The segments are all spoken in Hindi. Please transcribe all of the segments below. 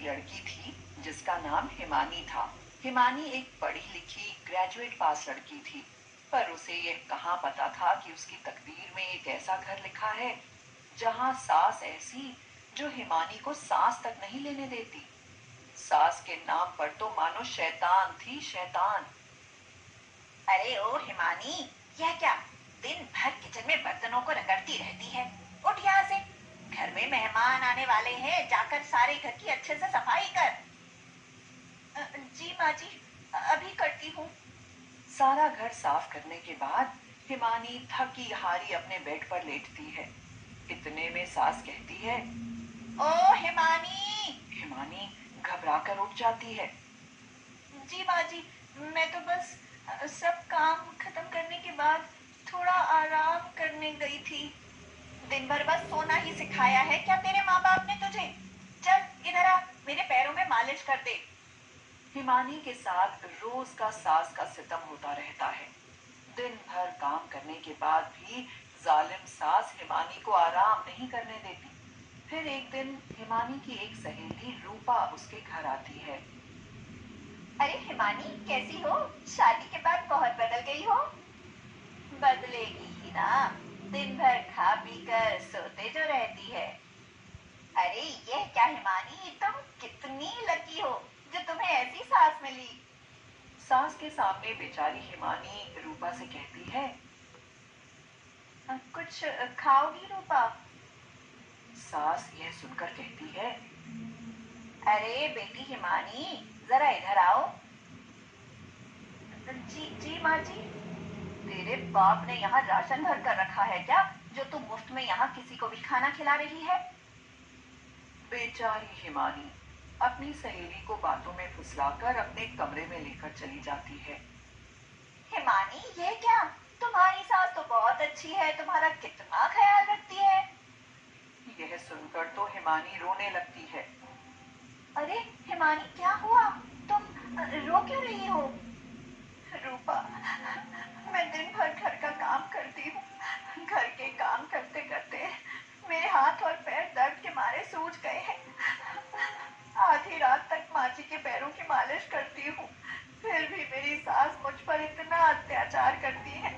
लड़की थी जिसका नाम हिमानी था। हिमानी एक पढ़ी लिखी ग्रेजुएट पास लड़की थी, पर उसे यह कहाँ पता था कि उसकी तकदीर में एक ऐसा घर लिखा है जहाँ सास ऐसी जो हिमानी को सांस तक नहीं लेने देती। सास के नाम पर तो मानो शैतान थी, शैतान। अरे ओ हिमानी, यह क्या दिन भर किचन में बर्तनों को रगड़ती रहती है। उठ यहाँ से। घर में मेहमान आने वाले हैं, जाकर सारे घर की अच्छे से सफाई कर। जी माँ जी, अभी करती हूँ। सारा घर साफ करने के बाद हिमानी थकी हारी अपने बेड पर लेटती है। इतने में सास कहती है, ओ हिमानी। हिमानी घबराकर उठ जाती है। जी माँ जी, मैं तो बस सब काम खत्म करने के बाद थोड़ा आराम करने गई थी। दिन भर बस सोना ही सिखाया है क्या तेरे माँ बाप ने तुझे? चल इधर आ, मेरे पैरों में मालिश कर दे। हिमानी के साथ रोज का सास का सितम होता रहता है। दिन भर काम करने के बाद भी जालिम सास हिमानी को आराम नहीं करने देती। फिर एक दिन हिमानी की एक सहेली रूपा उसके घर आती है। अरे हिमानी, कैसी हो? शादी के बाद बहुत बदल गई हो। बदलेगी ही ना, दिन भर खा पी कर सोते जो रहती है। अरे यह क्या हिमानी, तुम कितनी लकी हो जो तुम्हें ऐसी सास मिली। सास के सामने बेचारी हिमानी रूपा से कहती है, कुछ खाओगी रूपा? सास यह सुनकर कहती है, अरे बेटी हिमानी, जरा इधर आओ। जी जी माँ जी। तेरे बाप ने यहाँ राशन भर कर रखा है क्या, जो तू मुफ्त में यहाँ किसी को भी खाना खिला रही है? बेचारी हिमानी अपनी सहेली को बातों में फुसलाकर अपने कमरे में लेकर चली जाती है। हिमानी ये क्या, तुम्हारी सास तो बहुत अच्छी है, तुम्हारा कितना ख्याल रखती है। यह सुनकर तो हिमानी रोने लगती है। अरे हिमानी, क्या हुआ? तुम रो क्यों रही हो? रूपा, मैं दिन भर घर का काम करती हूँ। घर के काम करते करते मेरे हाथ और पैर दर्द के मारे सूज गए हैं। आधी रात तक माँ जी के पैरों की मालिश करती हूँ, फिर भी मेरी सास मुझ पर इतना अत्याचार करती है।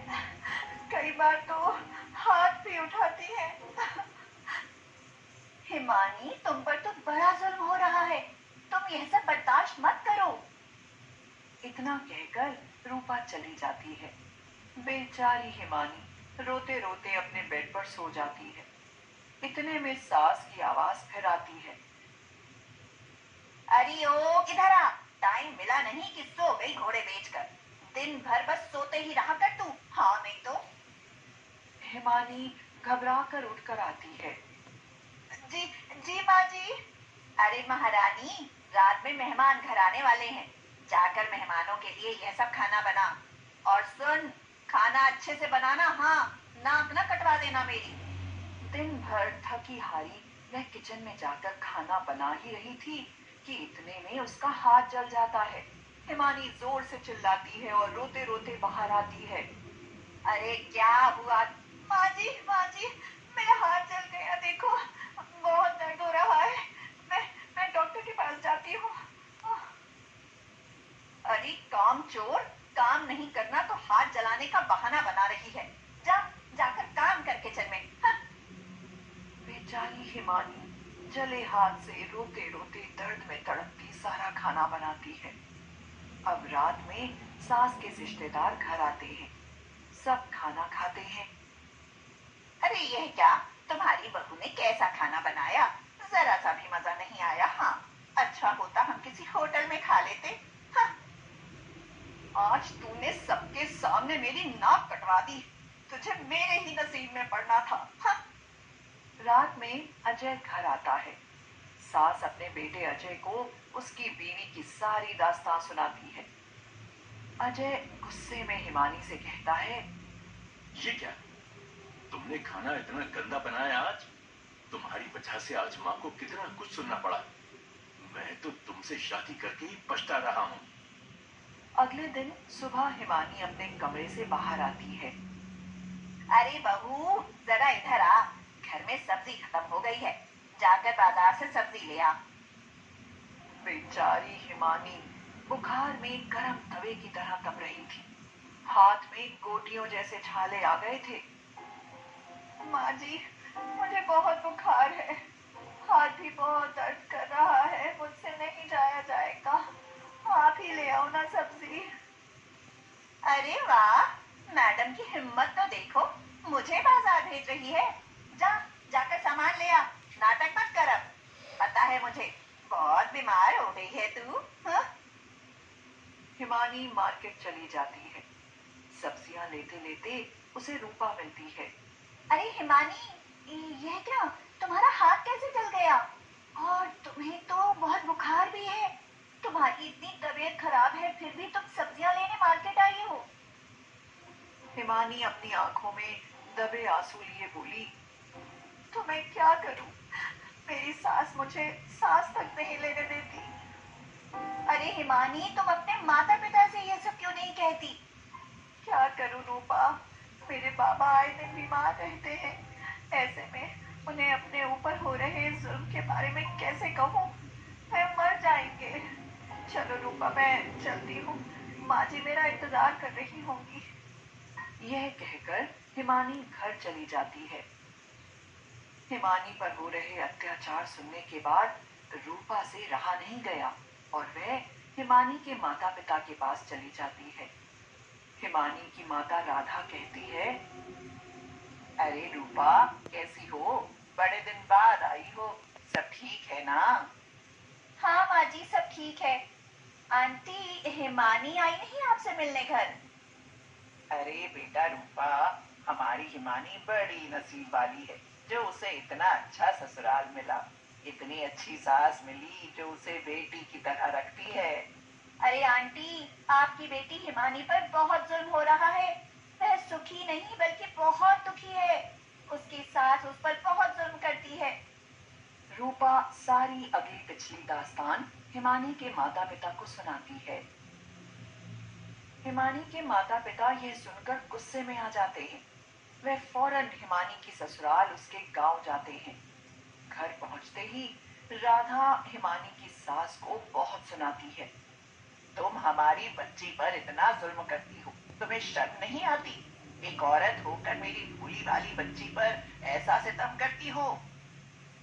कई बार तो हाथ भी उठाती है। हिमानी, तुम पर तो बड़ा जुल्म हो रहा है, तुम यह सब बर्दाश्त मत करो। इतना कहकर रूपा चली जाती है। बेचारी हिमानी रोते रोते अपने बेड पर सो जाती है। इतने में सास की आवाज फिर आती है, अरे ओ इधर आ, टाइम मिला नहीं कि सो गई घोड़े बेचकर। दिन भर बस सोते ही रहा कर तू, हाँ नहीं तो। हिमानी घबरा कर उठकर आती है। जी जी माँ जी। अरे महारानी, रात में मेहमान घर आने वाले हैं, जाकर मेहमानों के लिए यह सब खाना बना। और सुन, खाना अच्छे से बनाना, हाँ, नाक न कटवा देना मेरी। दिन भर थकी हारी वह किचन में जाकर खाना बना ही रही थी कि इतने में उसका हाथ जल जाता है। हिमानी जोर से चिल्लाती है और रोते रोते बाहर आती है। अरे क्या हुआ? माँ जी, मेरा हाथ जल गया, देखो, बहुत दर्द हो रहा है। मैं मैं डॉक्टर के पास जाती हूँ। अरे काम चोर, काम नहीं करना तो हाथ जलाने का बहाना बना रही है। जा, जाकर काम कर किचन में। हाँ। बेचारी हिमानी जले हाथ से रोते रोते दर्द में तड़पती सारा खाना बनाती है। अब रात में सास के रिश्तेदार घर आते हैं। सब खाना खाते हैं। अरे यह क्या, तुम्हारी बहू ने कैसा खाना बनाया? जरा सा भी मजा नहीं आया। हाँ, अच्छा होता हम किसी होटल में खा लेते। हाँ। आज तूने सबके सामने मेरी नाक कटवा दी, तुझे मेरे ही नसीब में पड़ना था। हाँ। रात में अजय घर आता है। सास अपने बेटे अजय को उसकी बीवी की सारी दास्तान सुनाती है। अजय गुस्से में हिमानी से कहता है, ये क्या, तुमने खाना इतना गंदा बनाया आज। तुम्हारी वजह से आज माँ को कितना कुछ सुनना पड़ा। मैं तो तुमसे शादी करके ही पछता रहा हूँ। अगले दिन सुबह हिमानी अपने कमरे से बाहर आती है। अरे बहू, जरा इधर आ, घर में सब्जी खत्म हो गई है, जाकर बाजार से सब्जी ले आ। बेचारी हिमानी बुखार में गर्म तवे की तरह तप रही थी। हाथ में गोटियों जैसे छाले आ गए थे। माँ जी, मुझे बहुत बुखार है, हाथ भी बहुत दर्द कर रहा है, मुझसे नहीं जाया जाएगा, आप ही ले आओ ना सब्जी। अरे वाह, मैडम की हिम्मत तो देखो, मुझे बाजार भेज रही है। जाकर सामान ले आ, नाटक मत कर अब। पता है मुझे, बहुत बीमार हो गई है तू। हाँ? हिमानी मार्केट चली जाती है। सब्जियां लेते लेते उसे रूपा मिलती है। अरे हिमानी, यह क्या, तुम्हारा हाथ कैसे जल गया? और तुम्हें तो बहुत बुखार भी है। तुम्हारी इतनी तबीयत खराब है, फिर भी तुम सब्जियां लेने मार्केट आई हो। हिमानी अपनी आंखों में दबे आंसू लिए बोली, तो मैं क्या करूं? मेरी सास मुझे सांस तक नहीं लेने देती। अरे हिमानी, तुम अपने माता पिता से ये सब क्यों नहीं कहती? क्या करूं रूपा, मेरे बाबा आए दिन बीमार रहते हैं। ऐसे में उन्हें अपने ऊपर हो रहे जुल्म के बारे में कैसे कहूं? वे मर जाएंगे। चलो रूपा, मैं चलती हूँ, माँ जी मेरा इंतजार कर रही होंगी। यह कहकर हिमानी घर चली जाती है। हिमानी पर हो रहे अत्याचार सुनने के बाद रूपा से रहा नहीं गया और वह हिमानी के माता पिता के पास चली जाती है। हिमानी की माता राधा कहती है, अरे रूपा, कैसी हो? बड़े दिन बाद आई हो, सब ठीक है ना? हाँ माँ जी, सब ठीक है। आंटी, हिमानी आई नहीं आपसे मिलने घर? अरे बेटा रूपा, हमारी हिमानी बड़ी नसीब वाली है जो उसे इतना अच्छा ससुराल मिला। इतनी अच्छी सास मिली जो उसे बेटी की तरह रखती है। अरे आंटी, आपकी बेटी हिमानी पर बहुत जुल्म हो रहा है। वह सुखी नहीं बल्कि बहुत दुखी है। उसकी सास उस पर बहुत जुल्म करती है। रूपा सारी अगली पिछली दास्तान हिमानी के माता पिता को सुनाती है। हिमानी के माता पिता यह सुनकर गुस्से में आ जाते हैं। वे फौरन हिमानी की ससुराल उसके गांव जाते हैं। घर पहुंचते ही राधा हिमानी की सास को बहुत सुनाती है, तुम हमारी बच्ची पर इतना जुल्म करती हो, तुम्हें शर्म नहीं आती? एक औरत होकर मेरी भूली भाली बच्ची पर ऐसा सितम करती हो।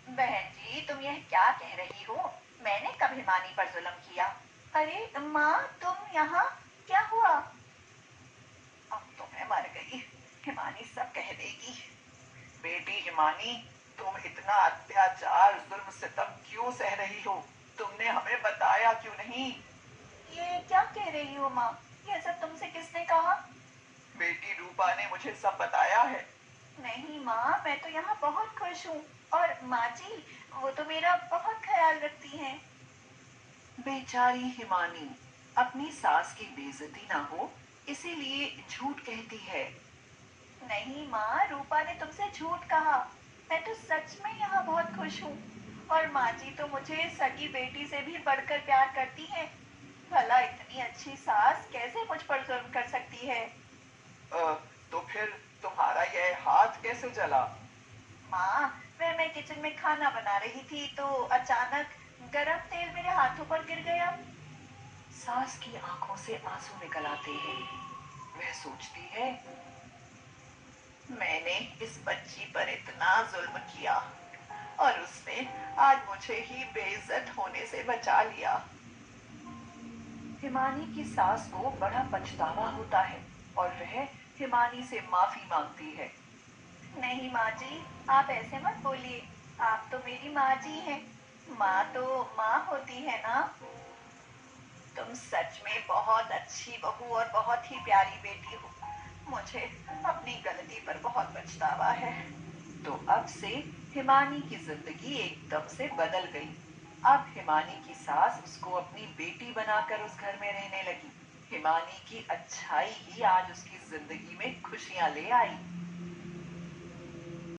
बहन जी, तुम यह क्या कह रही हो? मैंने कब हिमानी पर जुल्म किया? अरे माँ, तुम यहाँ, क्या हुआ? अब तो मैं मर गई, हिमानी सब कह देगी। बेटी हिमानी, तुम इतना अत्याचार जुल्म सितम क्यों सह रही हो? तुमने हमें बताया क्यों नहीं? ये क्या कह रही हो माँ? यह सब तुमसे किसने कहा? बेटी रूपा ने मुझे सब बताया है। नहीं माँ, मैं तो यहाँ बहुत खुश हूँ। और माँ जी, वो तो मेरा बहुत ख्याल रखती हैं। बेचारी हिमानी अपनी सास की बेइज्जती ना हो इसीलिए झूठ कहती है। नहीं माँ, रूपा ने तुमसे झूठ कहा। मैं तो सच में यहाँ बहुत खुश हूँ। और माँ जी तो मुझे सगी बेटी से भी बढ़कर प्यार करती हैं। भला इतनी अच्छी सास कैसे मुझ पर जुल्म कर सकती है? तो फिर तुम्हारा यह हाथ कैसे जला? माँ, मैं किचन में खाना बना रही थी तो अचानक गरम तेल मेरे हाथों पर गिर गया। सास की आंखों से आंसू निकल आते हैं। वह सोचती है, मैंने इस बच्ची पर इतना जुल्म किया और उसने आज मुझे ही बेइज्जत होने से बचा लिया। हिमानी की सास को बड़ा पछतावा होता है और वह हिमानी से माफी मांगती है। नहीं माँ जी, आप ऐसे मत बोलिए। आप तो मेरी माँ जी हैं। माँ तो माँ होती है ना। तुम सच में बहुत अच्छी बहू और बहुत ही प्यारी बेटी हो। मुझे अपनी गलती पर बहुत पछतावा है। तो अब से हिमानी की जिंदगी एकदम से बदल गई। अब हिमानी की सास उसको अपनी बेटी बनाकर उस घर में रहने लगी। हिमानी की अच्छाई ही आज उसकी जिंदगी में खुशियां ले आई।